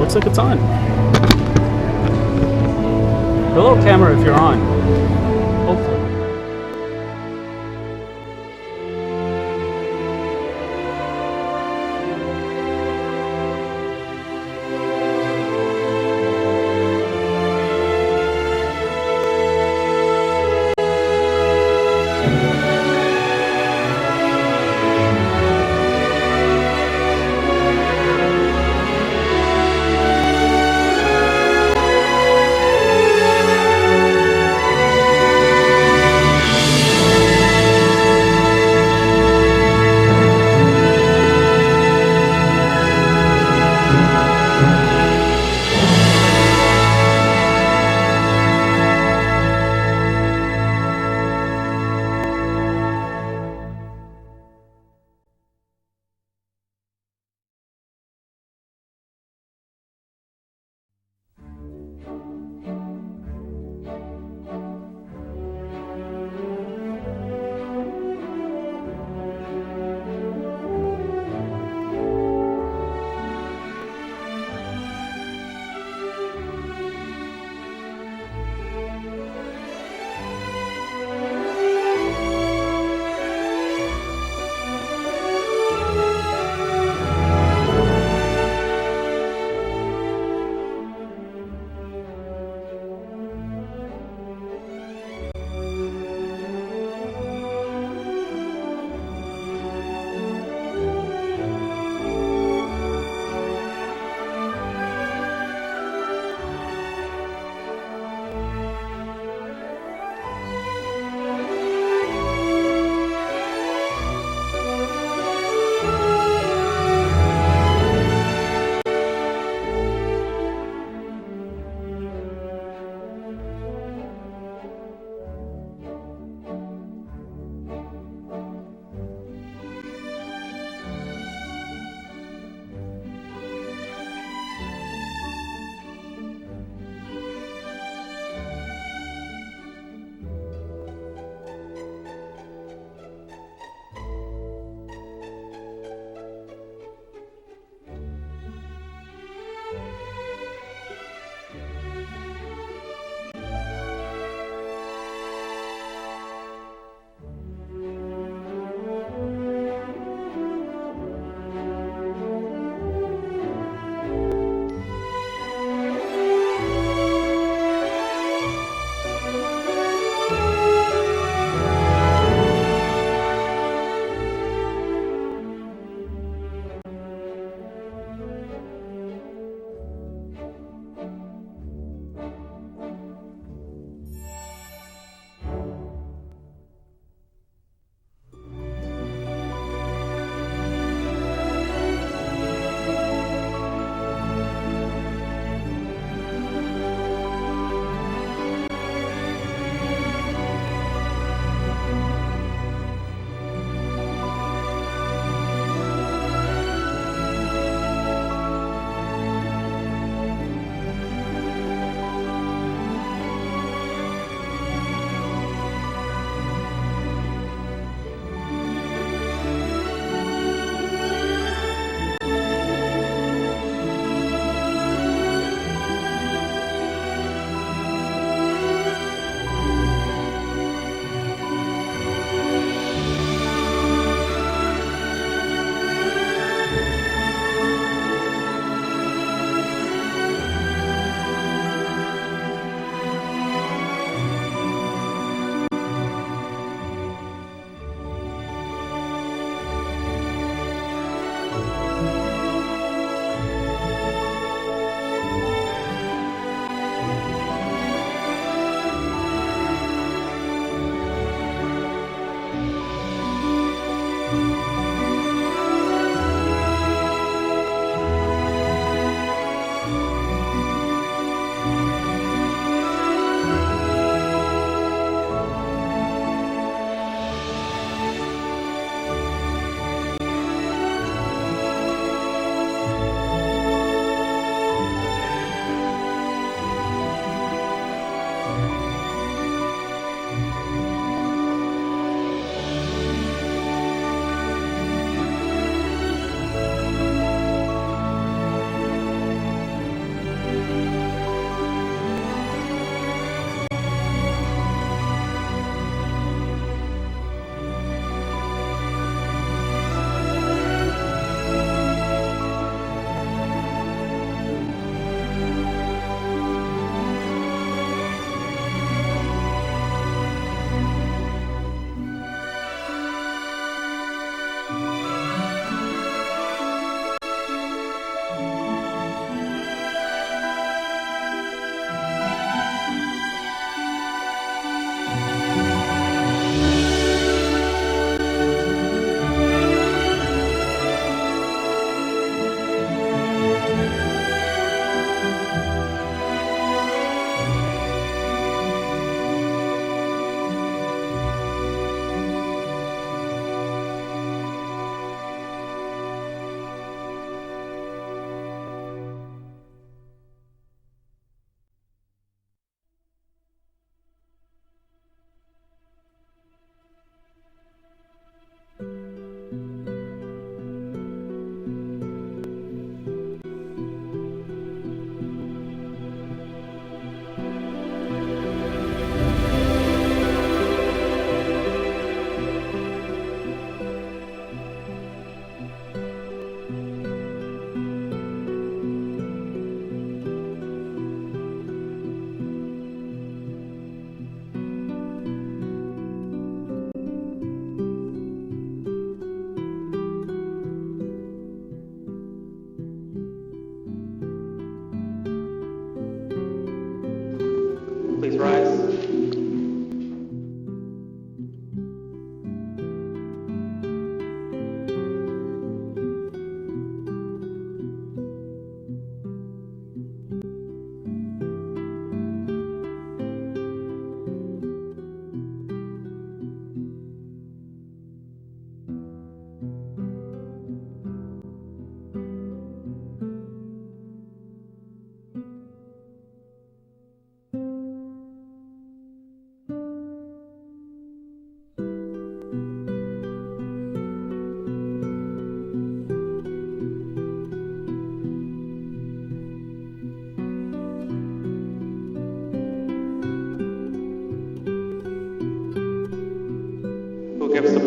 looks like it's on. Hello, camera, if you're on. Hopefully.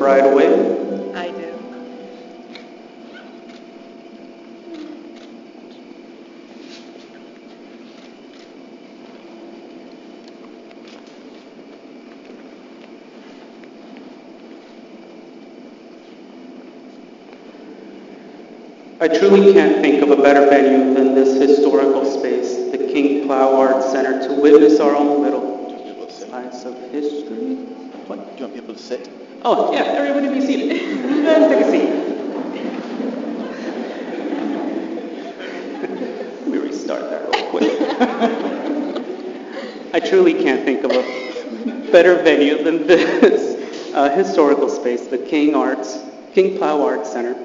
bride away? I do. I truly can't think of a better venue than this historical space, the King Plow Arts Center, to witness our own little slice of history. What? Do you want people to sit? Oh, yeah, everybody be seated. Take a seat. Let me restart that real quick. I truly can't think of a better venue than this historical space, the King Plow Arts Center,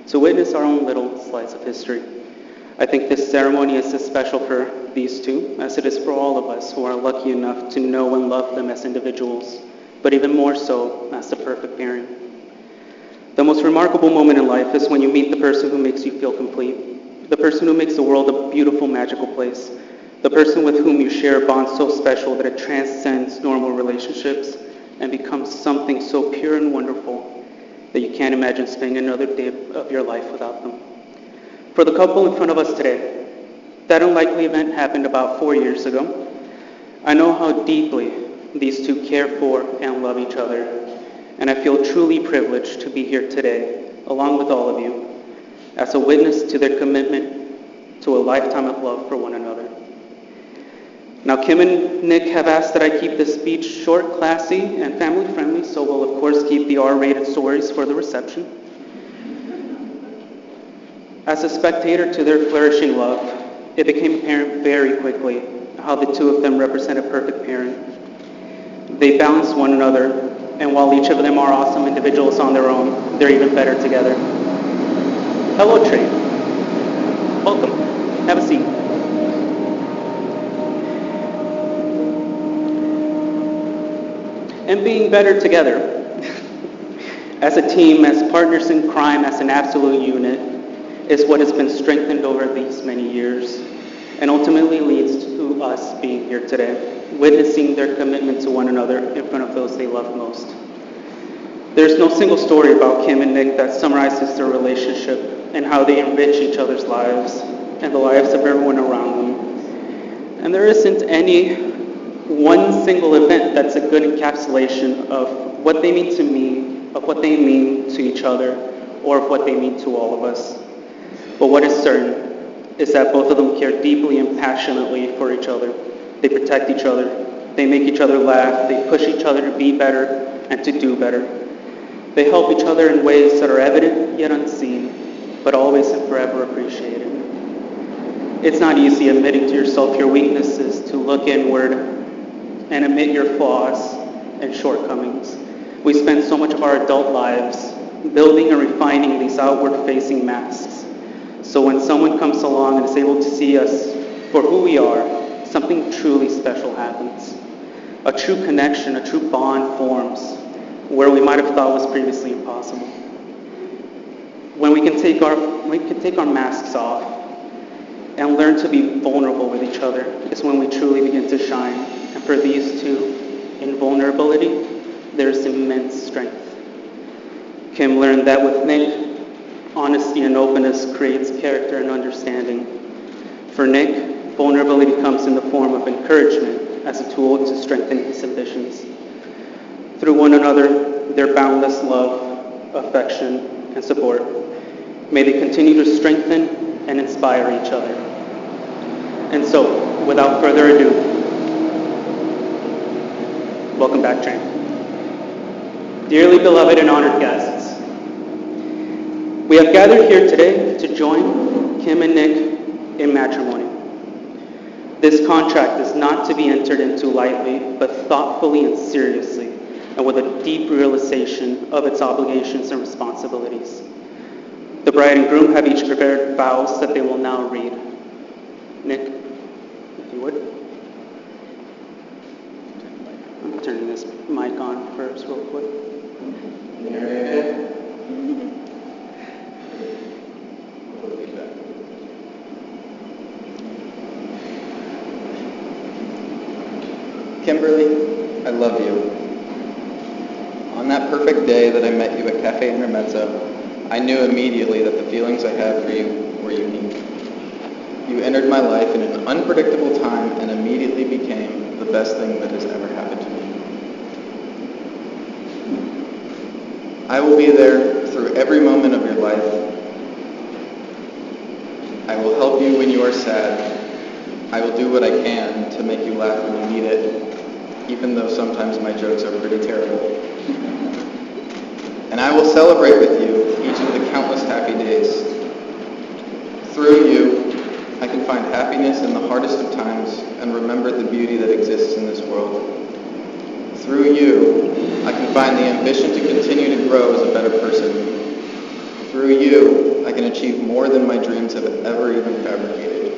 to witness our own little slice of history. I think this ceremony is as special for these two as it is for all of us who are lucky enough to know and love them as individuals, but even more so as the perfect pairing. The most remarkable moment in life is when you meet the person who makes you feel complete, the person who makes the world a beautiful, magical place, the person with whom you share a bond so special that it transcends normal relationships and becomes something so pure and wonderful that you can't imagine spending another day of your life without them. For the couple in front of us today, that unlikely event happened about 4 years ago. I know how deeply these two care for and love each other, and I feel truly privileged to be here today, along with all of you, as a witness to their commitment to a lifetime of love for one another. Now, Kim and Nick have asked that I keep this speech short, classy, and family-friendly, so we'll of course keep the R-rated stories for the reception. As a spectator to their flourishing love, it became apparent very quickly how the two of them represent a perfect pairing. They balance one another, and while each of them are awesome individuals on their own, they're even better together. Hello, Trey. Welcome. Have a seat. And being better together. As a team, as partners in crime, as an absolute unit, is what has been strengthened over these many years, and ultimately leads to us being here today, witnessing their commitment to one another in front of those they love most. There's no single story about Kim and Nick that summarizes their relationship and how they enrich each other's lives and the lives of everyone around them. And there isn't any one single event that's a good encapsulation of what they mean to me, of what they mean to each other, or of what they mean to all of us. But what is certain is that both of them care deeply and passionately for each other. They protect each other, they make each other laugh, they push each other to be better and to do better. They help each other in ways that are evident yet unseen, but always and forever appreciated. It's not easy admitting to yourself your weaknesses, to look inward and admit your flaws and shortcomings. We spend so much of our adult lives building and refining these outward-facing masks. So when someone comes along and is able to see us for who we are, something truly special happens. A true connection, a true bond forms where we might have thought was previously impossible. When we can take our masks off and learn to be vulnerable with each other is when we truly begin to shine. And for these two, in vulnerability, there's immense strength. Kim learned that with Nick, honesty and openness creates character and understanding. For Nick, vulnerability comes in the form of encouragement as a tool to strengthen his ambitions. Through one another, their boundless love, affection, and support, may they continue to strengthen and inspire each other. And so, without further ado, welcome back, Train. Dearly beloved and honored guests, we have gathered here today to join Kim and Nick in matrimony. This contract is not to be entered into lightly, but thoughtfully and seriously, and with a deep realization of its obligations and responsibilities. The bride and groom have each prepared vows that they will now read. Nick, if you would. I'm turning this mic on first real quick. Kimberly, I love you. On that that perfect day that I met you at Cafe Intermezzo, I knew immediately that the feelings I had for you were unique. You entered my life in an unpredictable time and immediately became the best thing that has ever happened to me. I will be there through every moment of your life. I will help you when you are sad. I will do what I can to make you laugh when you need it, even though sometimes my jokes are pretty terrible. And I will celebrate with you each of the countless happy days. Through you, I can find happiness in the hardest of times and remember the beauty that exists in this world. Through you, I can find the ambition to continue to grow as a better person. Through you, I can achieve more than my dreams have ever even fabricated.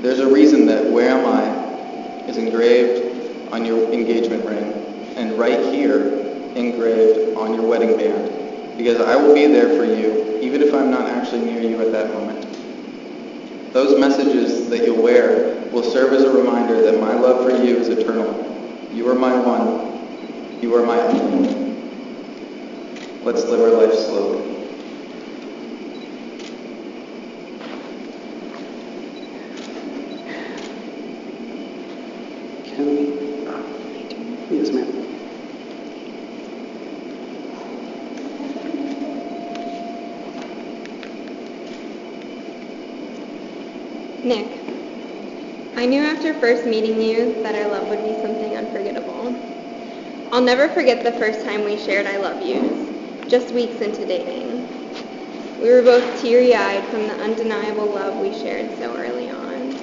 There's a reason that "Where Am I" is engraved on your engagement ring, and right here, engraved on your wedding band, because I will be there for you, even if I'm not actually near you at that moment. Those messages that you'll wear will serve as a reminder that my love for you is eternal. You are my one. You are my only. Let's live our life slowly. Yes, ma'am. Nick, I knew after first meeting you that our love would be something unforgettable. I'll never forget the first time we shared I love yous, just weeks into dating. We were both teary-eyed from the undeniable love we shared so early on,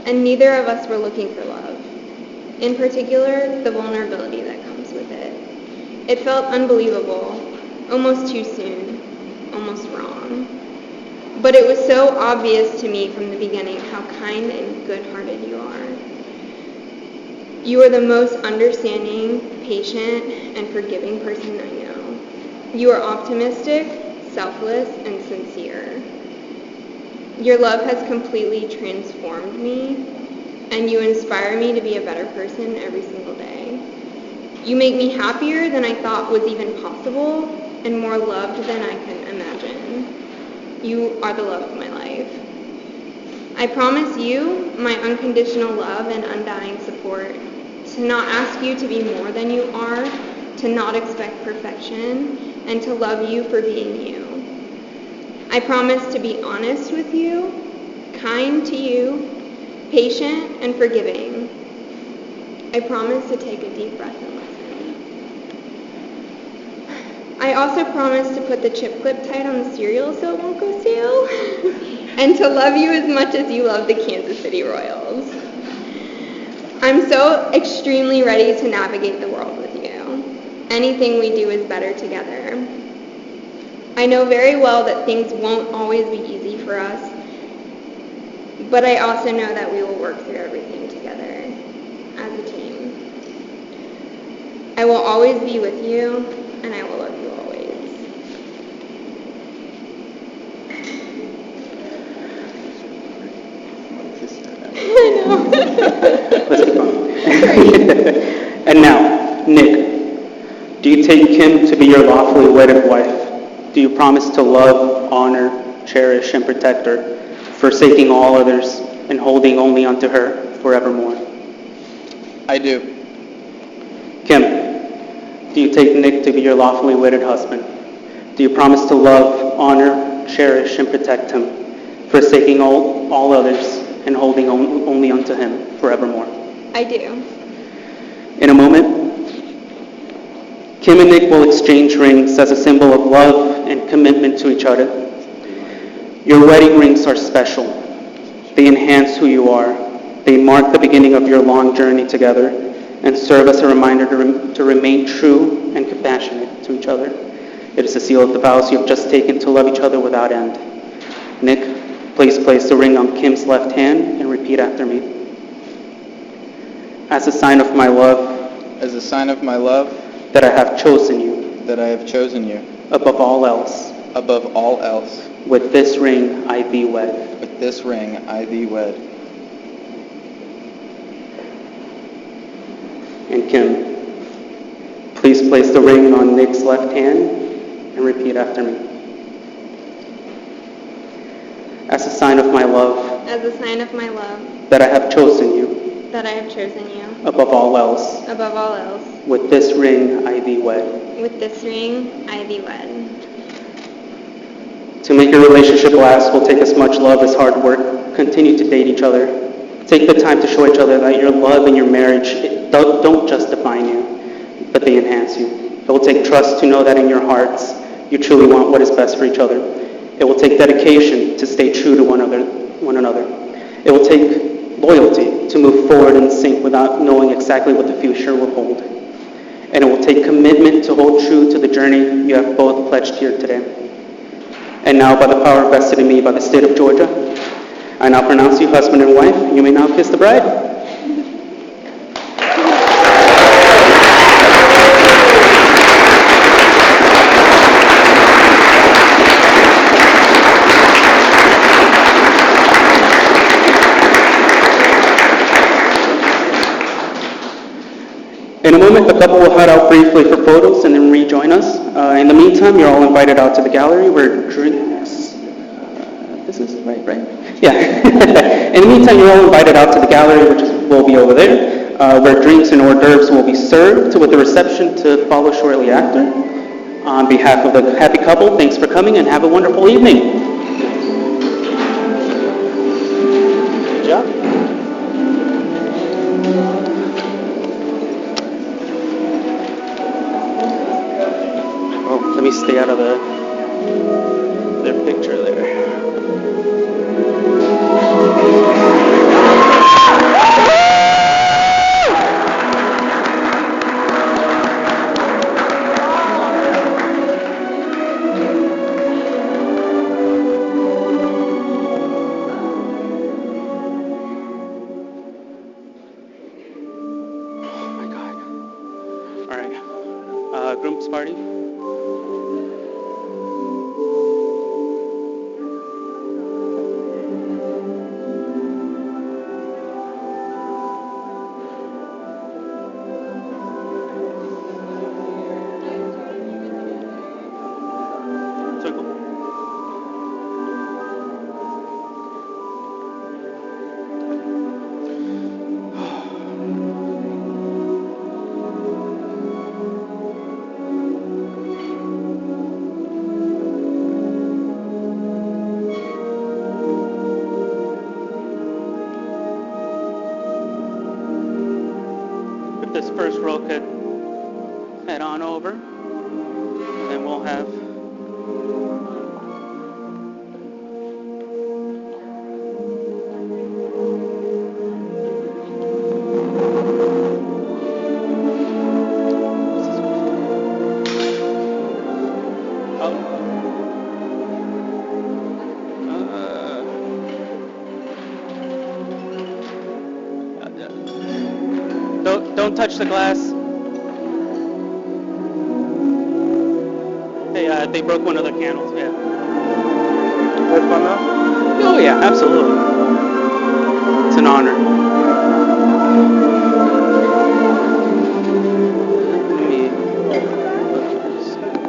and neither of us were looking for love. In particular, the vulnerability that comes with it. It felt unbelievable, almost too soon, almost wrong. But it was so obvious to me from the beginning how kind and good-hearted you are. You are the most understanding, patient, and forgiving person I know. You are optimistic, selfless, and sincere. Your love has completely transformed me, and you inspire me to be a better person every single day. You make me happier than I thought was even possible, and more loved than I can imagine. You are the love of my life. I promise you my unconditional love and undying support, to not ask you to be more than you are, to not expect perfection, and to love you for being you. I promise to be honest with you, kind to you, patient and forgiving. I promise to take a deep breath and listen. I also promise to put the chip clip tight on the cereal so it won't go stale, and to love you as much as you love the Kansas City Royals. I'm so extremely ready to navigate the world with you. Anything we do is better together. I know very well that things won't always be easy for us, but I also know that we will work through everything together as a team. I will always be with you, and I will love you always. I know. Let's keep on. And now, Nick, do you take Kim to be your lawfully wedded wife? Do you promise to love, honor, cherish, and protect her, forsaking all others and holding only unto her forevermore? I do. Kim, do you take Nick to be your lawfully wedded husband? Do you promise to love, honor, cherish, and protect him, forsaking all others and holding only unto him forevermore? I do. In a moment, Kim and Nick will exchange rings as a symbol of love and commitment to each other. Your wedding rings are special. They enhance who you are. They mark the beginning of your long journey together and serve as a reminder to remain true and compassionate to each other. It is the seal of the vows you have just taken to love each other without end. Nick, please place the ring on Kim's left hand and repeat after me. As a sign of my love, As a sign of my love, that I have chosen you that I have chosen you above all else, above all else. with this ring I thee wed. With this ring I thee wed. And Kim, please place the ring on Nick's left hand and repeat after me. As a sign of my love, as a sign of my love, that I have chosen you that I have chosen you above all else, above all else. with this ring I thee wed. With this ring I thee wed. To make your relationship last will take as much love as hard work. Continue to date each other. Take the time to show each other that your love and your marriage don't just define you, but they enhance you. It will take trust to know that in your hearts you truly want what is best for each other. It will take dedication to stay true to one another. It will take loyalty to move forward in sync without knowing exactly what the future will hold. And it will take commitment to hold true to the journey you have both pledged here today. And now, by the power vested in me by the state of Georgia, I now pronounce you husband and wife. You may now kiss the bride. In a moment, the couple will head out briefly for photos and then rejoin us. In the meantime, you're all invited out to the gallery where drinks... this is right? Yeah. In the meantime, you're all invited out to the gallery, which will be over there, where drinks and hors d'oeuvres will be served, with the reception to follow shortly after. On behalf of the happy couple, thanks for coming and have a wonderful evening. Good job. Let me stay out of their picture there. Oh my God. All right. Groom's party. This first row could head on over, and then we'll have don't touch the glass. They broke one of the candles, yeah. That's fun now? Oh yeah, absolutely. It's an honor. Let me put this down.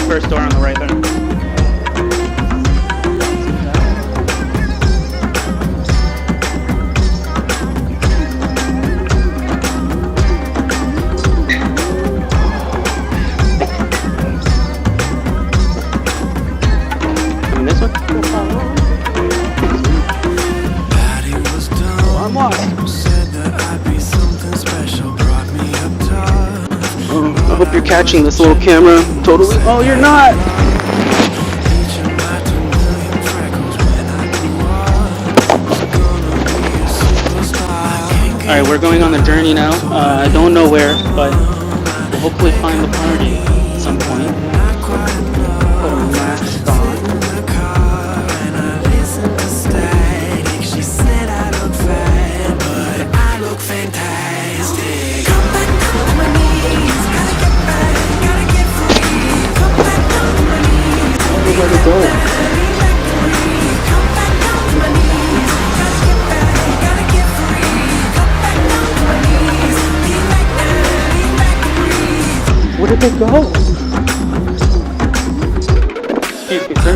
First door on the right there. And this one? Oh, I'm lost. I hope you're catching this little camera totally. Oh, you're not! Alright, we're going on the journey now. I don't know where, but we'll hopefully find the party at some point. Put a mask on. Where to go? Where did they go? Excuse me, sir.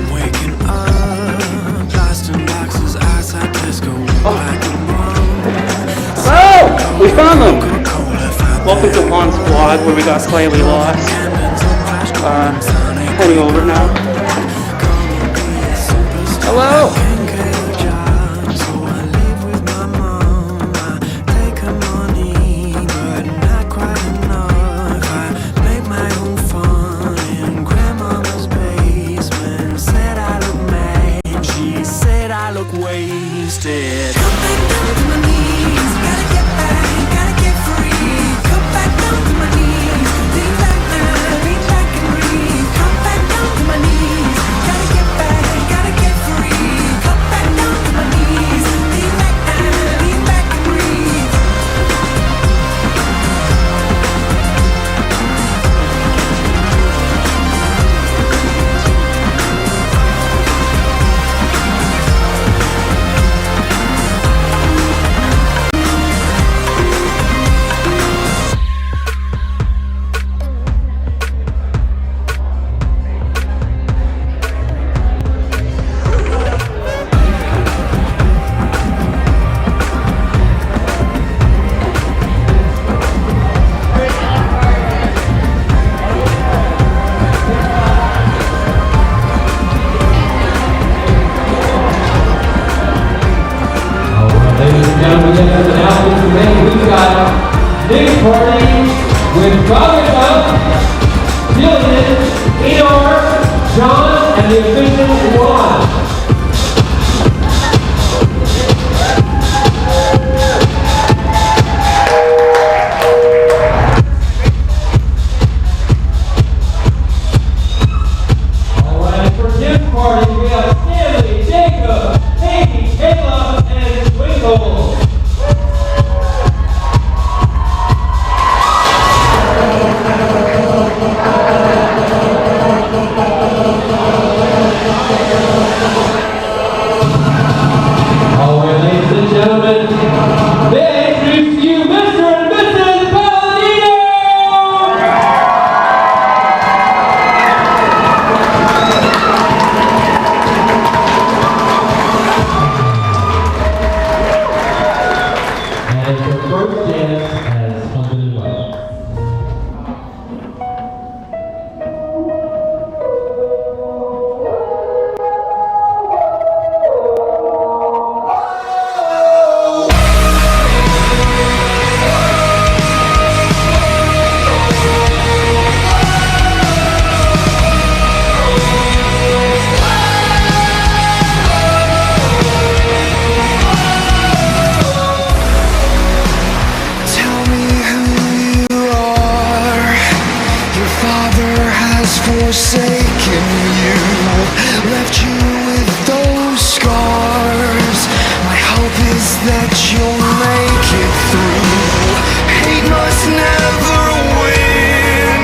Oh, we found them! Welcome to Juan's vlog, where we got slightly lost. Heading over now. Hello! Big party with Garter, Dylan, Enor, John, and the Officiant Starts. Alright, for gift party we have Stanley, Jacob, Katie, Kayla, and Twinkle. Alright, ladies and gentlemen, may I introduce to you Mr. and Mrs. Palladino! And the first dance has company well. Forsaken you, left you with those scars. My hope is that you'll make it through. Hate must never win,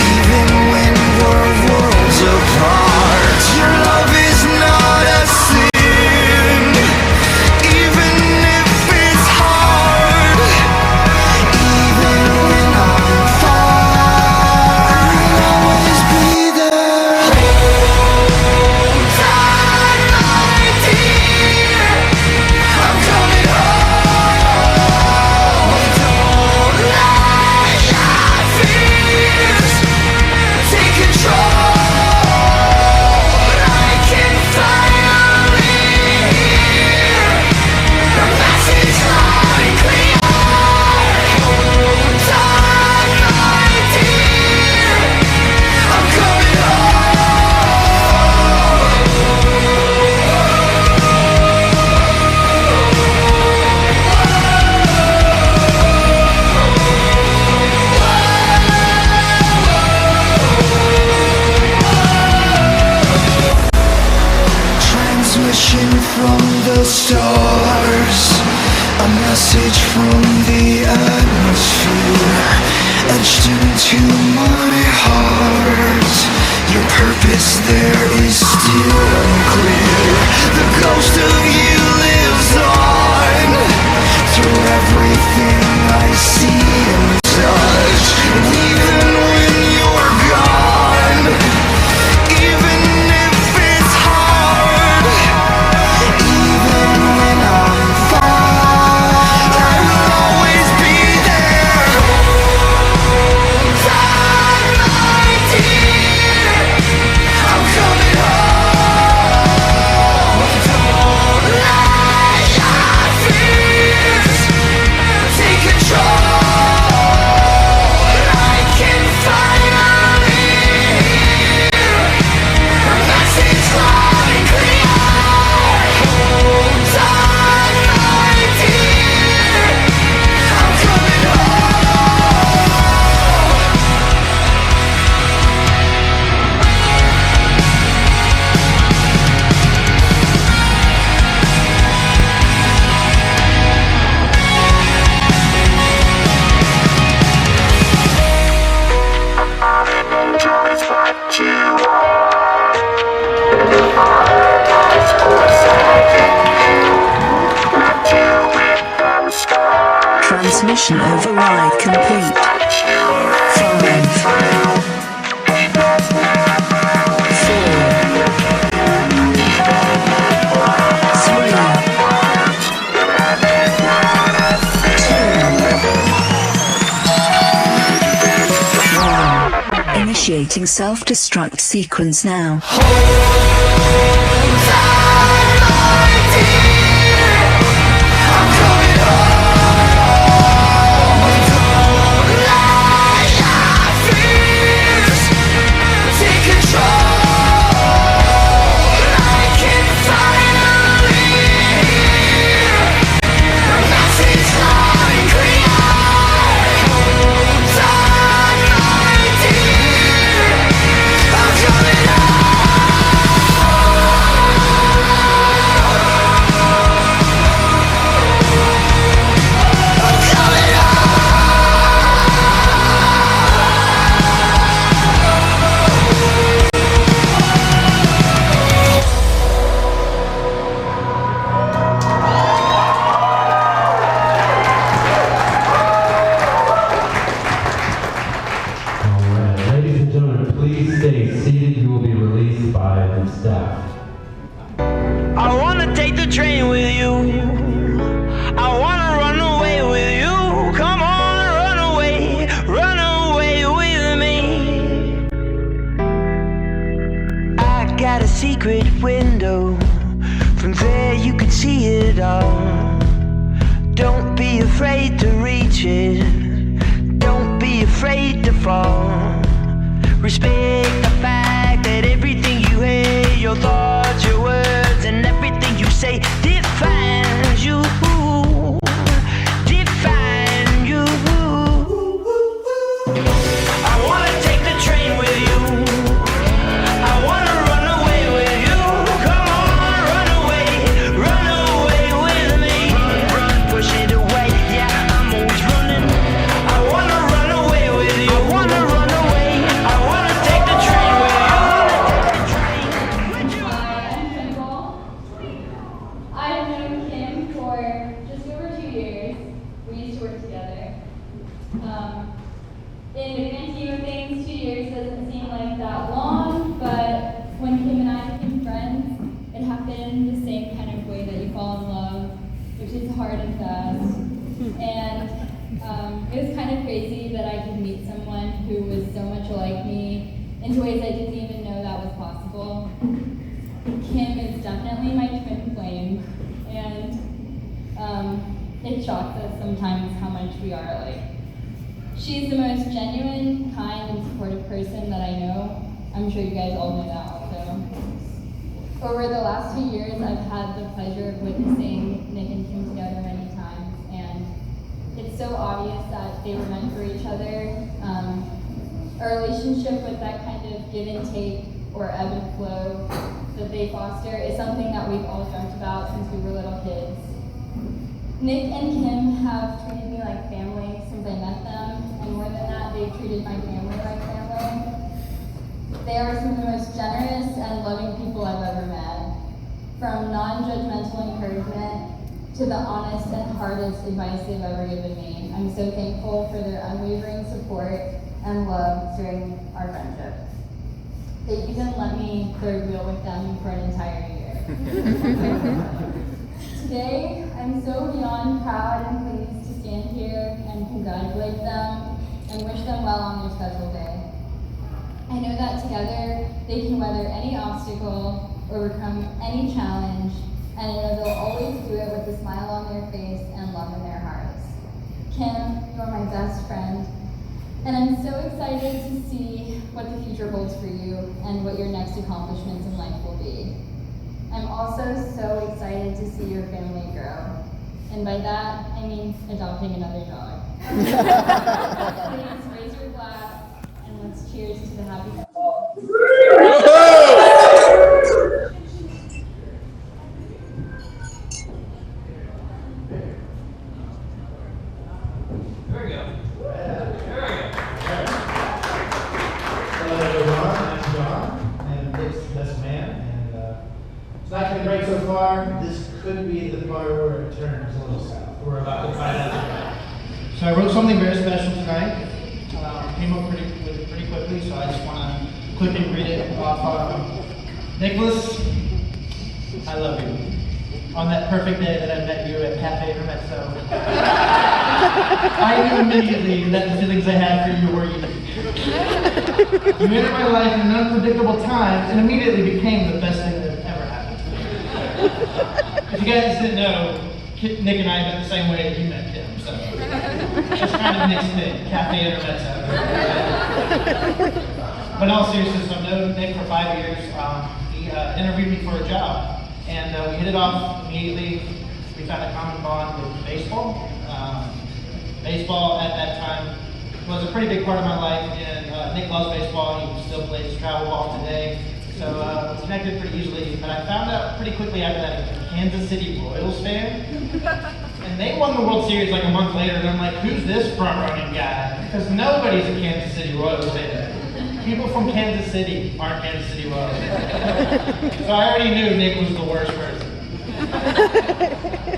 even when we're worlds apart. Your love is not a sin, even if it's hard. Even when I'm far, I'll always be there. message from the atmosphere etched into my heart. Your purpose there is still unclear. The ghost of you lives on through everything I see and touch. And even when you're gone, even if it's hard, even when I'm far, I will always be there. Hold on, my dear, I'm coming home. Don't let your fears take control. I can finally hear a message loud and clear. Hold on, my dear, I'm coming Transmission override complete. 5, 4, 3, 2, 1. Initiating self-destruct sequence now. Secret window, from there you can see it all. Don't be afraid to reach it, don't be afraid to fall. Respect the fact that everything you hear, your thoughts, your words, and everything you say defines you. Define you. I wanna take the train with you. I wanna run away with you. Come on, run away with me. Run, push it away. Yeah, I'm always running. I wanna run away with you. I wanna run away. I wanna take the train with you. I've known Kim for just over 2 years. We used to work together. In the grand scheme of things, 2 years doesn't seem like that long, but when Kim and I became friends, it happened the same kind of way that you fall in love, which is hard and fast. And it was kind of crazy that I could meet someone who was so much like me in ways I didn't even know that was possible. Kim is definitely my twin flame, and it shocks us sometimes how much we are alike. She's the most genuine, kind, and supportive person that I know. I'm sure you guys all know that also. Over the last 2 years, I've had the pleasure of witnessing Nick and Kim together many times, and it's so obvious that they were meant for each other. A relationship with that kind of give and take or ebb and flow that they foster is something that we've all dreamt about since we were little kids. Nick and Kim have treated me like family since I met them, and more than that, they've treated my family like family. They are some of the most generous and loving people I've ever met. From non-judgmental encouragement to the honest and hardest advice they've ever given me. I'm so thankful for their unwavering support and love during our friendship. They even let me third wheel with them for an entire year. Today, I'm so beyond proud and pleased to stand here and congratulate them and wish them well on their special day. I know that together, they can weather any obstacle, overcome any challenge, and I know they'll always do it with a smile on their face and love in their hearts. Kim, you are my best friend, and I'm so excited to see what the future holds for you and what your next accomplishments in life will be. I'm also so excited to see your family grow. And by that, I mean adopting another dog. Please raise your glass and let's cheers to the happy couple. There we go. Hello everyone, I'm John, and Nick's best man, and it's not going great so far. This could be the part where it turns a little south. We're about to find out. So I wrote something very special tonight. Came up pretty quickly, so I just want to quickly read it off. Nicholas, I love you. On that perfect day that I met you at Cafe Hermeto, I knew immediately that the feelings I had for you were unique. You entered my life in an unpredictable time and immediately became the best thing that ever happened to me. If you guys didn't know, Nick and I met the same way that you met Kim, so it's kind of Nick's thing, Cafe Hermeto. But in all seriousness, I've known Nick for 5 years. He interviewed me for a job, and we hit it off immediately. We found a common bond with baseball. Baseball at that time was a pretty big part of my life, and Nick loves baseball. He still plays travel ball today, so we connected pretty easily. But I found out pretty quickly after that he was a Kansas City Royals fan, and they won the World Series like a month later, and I'm like, who's this front-running guy? Because nobody's a Kansas City Royals fan. People from Kansas City aren't Kansas City Royals fans. So I already knew Nick was the worst person.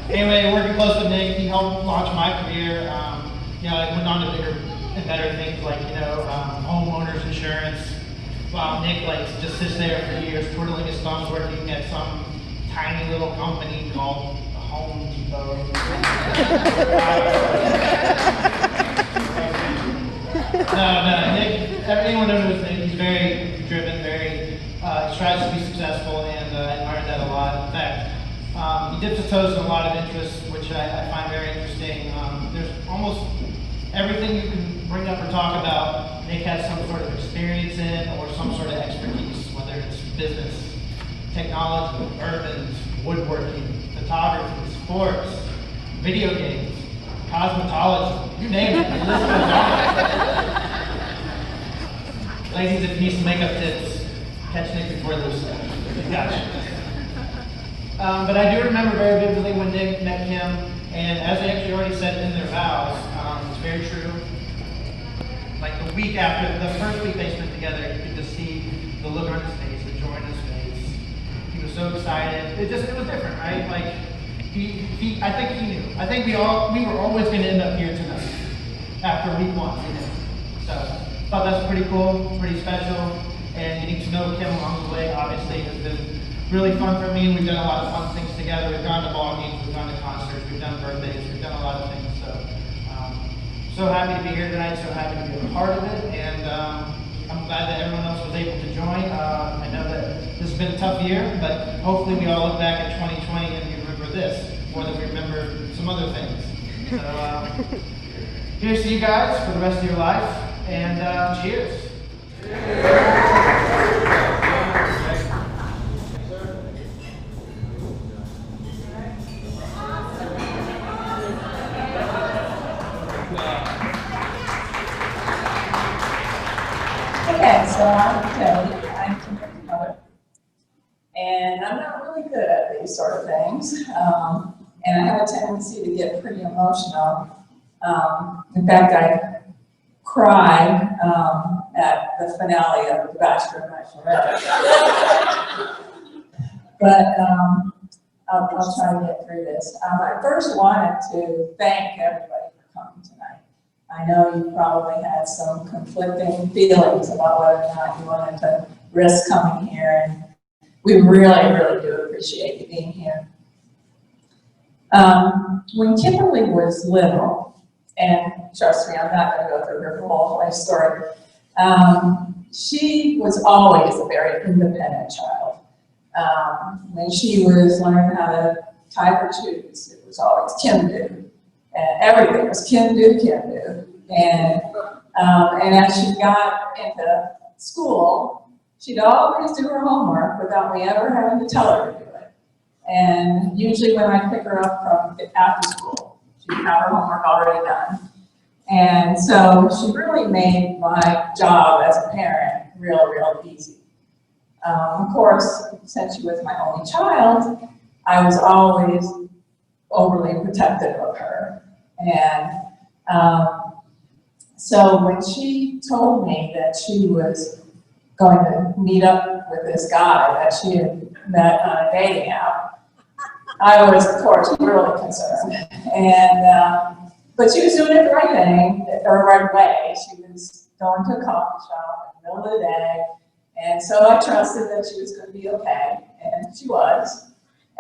Anyway, working close with Nick, he helped launch my career. I went on to bigger and better things like, homeowners insurance. While Nick just sits there for years, twiddling his thumbs, working at some tiny little company called Home Depot. No, Nick, anyone who knows Nick, he's very driven, he tries to be successful, and I admire that a lot. In fact, he dips his toes in a lot of interests, which I find very interesting. There's almost everything you can bring up or talk about, Nick has some sort of experience in or some sort of expertise, whether it's business, technology, urban, woodworking, photography, sports, video games, cosmetology, you name it, the list goes on. Ladies, if you need some makeup tips, catch Nick before those stuff. Gotcha. But I do remember very vividly when Nick met Kim, and as they actually already said in their vows, it's very true. Like the week after, the first week they spent together, you could just see the look on his face, the joy in his face. He was so excited. It was different, right? Like I think he knew. I think we were always going to end up here tonight after week 1. So thought that's pretty cool, pretty special, and getting to know Kim along the way obviously has been really fun for me. We've done a lot of fun things together. We've gone to ball games, we've gone to concerts, we've done birthdays, we've done a lot of things. So happy to be here tonight, so happy to be a part of it, and I'm glad that everyone else was able to join. I know that this has been a tough year, but hopefully we all look back at 2020 and we remember this more than we remember some other things. So here's to you guys for the rest of your life, and cheers. Okay, so I'm Tony. I'm Kim's mother. And I'm not really good at these sort of things. and I have a tendency to get pretty emotional. In fact, I cried at the finale of The Bachelor and Bachelorette. But I'll try to get through this. I first wanted to thank everybody for coming tonight. I know you probably had some conflicting feelings about whether or not you wanted to risk coming here, and we really, really do appreciate you being here. When Kimberly was little, and trust me, I'm not going to go through her whole life story, she was always a very independent child. When she was learning how to tie her shoes, it was always Kim do. And everything was Kim do, Kim do. And as she got into school, she'd always do her homework without me ever having to tell her to do it. And usually when I pick her up from after school, she'd have her homework already done. And so she really made my job as a parent real, real easy. Of course, since she was my only child, I was always overly protective of her. And so when she told me that she was going to meet up with this guy that she had met on a dating app, I was, of course, really concerned. And but she was doing it the right thing, or the right way. She was going to a coffee shop in the middle of the day. And so I trusted that she was going to be okay, and she was.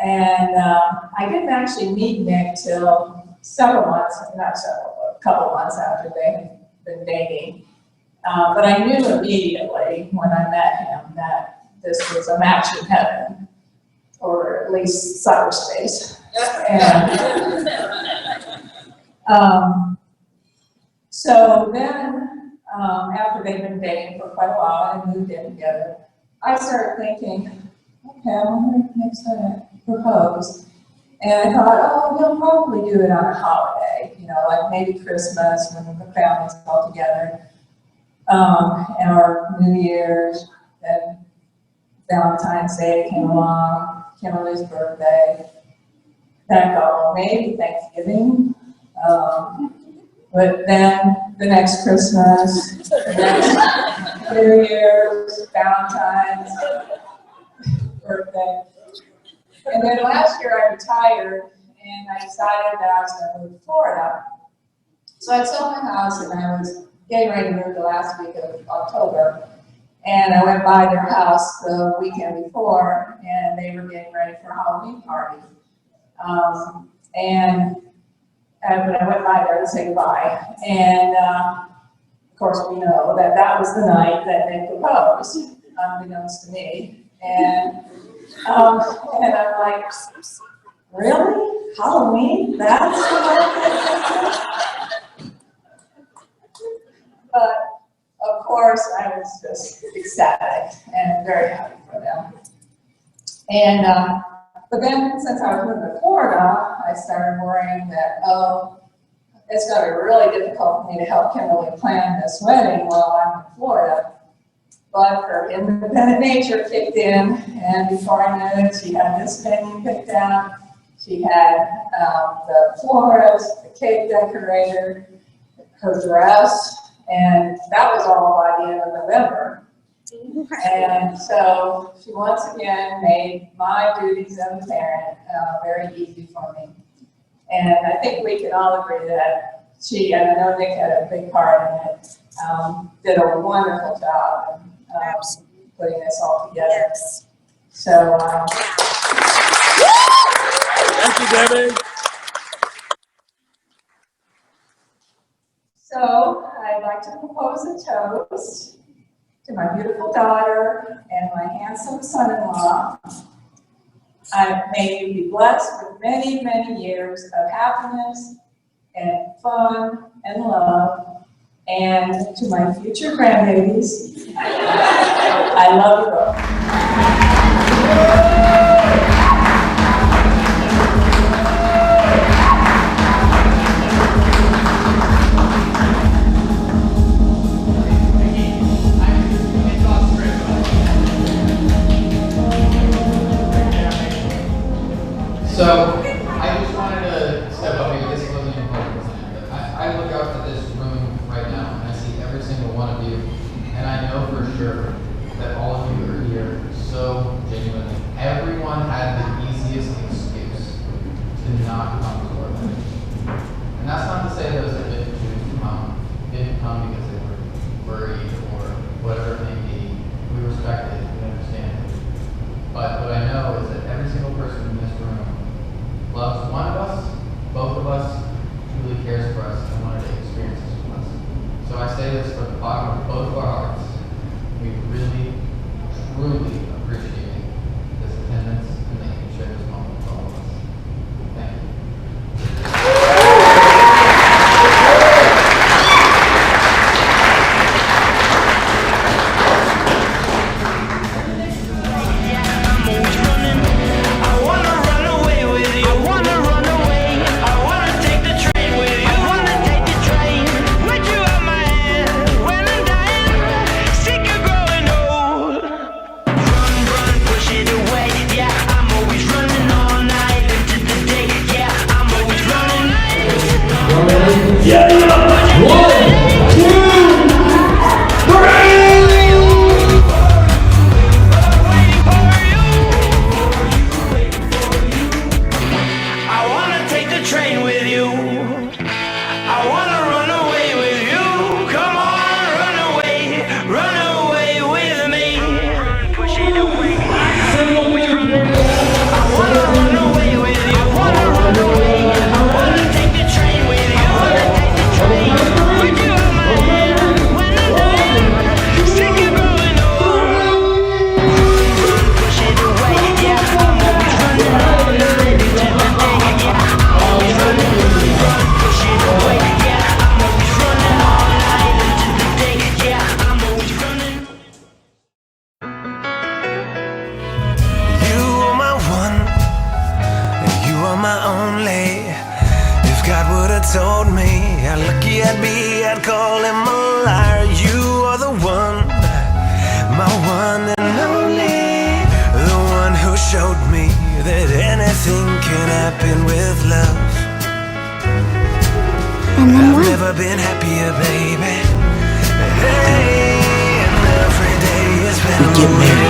And I didn't actually meet Nick till a couple months after they had been dating. But I knew immediately when I met him that this was a match in heaven, or at least cyberspace. And so then, after they'd been dating for quite a while and moved in together, I started thinking, okay, I wonder if Nick's gonna propose. And I thought, oh, he'll probably do it on a holiday, like maybe Christmas when the family's all together, or New Year's. Then Valentine's Day came along, Kimberly's birthday. Then I thought, well, maybe Thanksgiving. But then the next Christmas, the next New Year's, Valentine's, birthday. And then last year I retired and I decided that I was going to move to Florida. So I sold my house and I was getting ready to move the last week of October. And I went by their house the weekend before and they were getting ready for a Halloween party. But I went by there to say goodbye. And of course we know that that was the night that they proposed, unbeknownst to me. And I'm like, really? Halloween? That's what But of course I was just ecstatic and very happy for them. And but then, since I was moving to Florida, I started worrying that, it's going to be really difficult for me to help Kimberly plan this wedding while I'm in Florida. But her independent nature kicked in, and before I knew it, she had this venue picked out. She had the florist, the cake decorator, her dress, and that was all by the end of November. And so she once again made my duties as a parent very easy for me. And I think we can all agree that she, and I know Nick had a big part in it, did a wonderful job putting this all together. Yes. So, thank you, Debbie. So I'd like to propose a toast to my beautiful daughter and my handsome son-in-law. May you be blessed with many, many years of happiness and fun and love. And to my future grandbabies, I love you both. So I just wanted sure that all of you are here so genuinely. Everyone had the easiest excuse to not come to our wedding. And that's not to say those that didn't choose to come didn't come because they were worried or whatever it may be. We respect it, we understand it. But what I know is that every single person in this room loves one of us, both of us, truly cares for us, and wanted to experience this with us. So I say this from the bottom of both of our hearts. We really, truly appreciate this attendance and that you can share this moment with all of us. Thank you. Get married.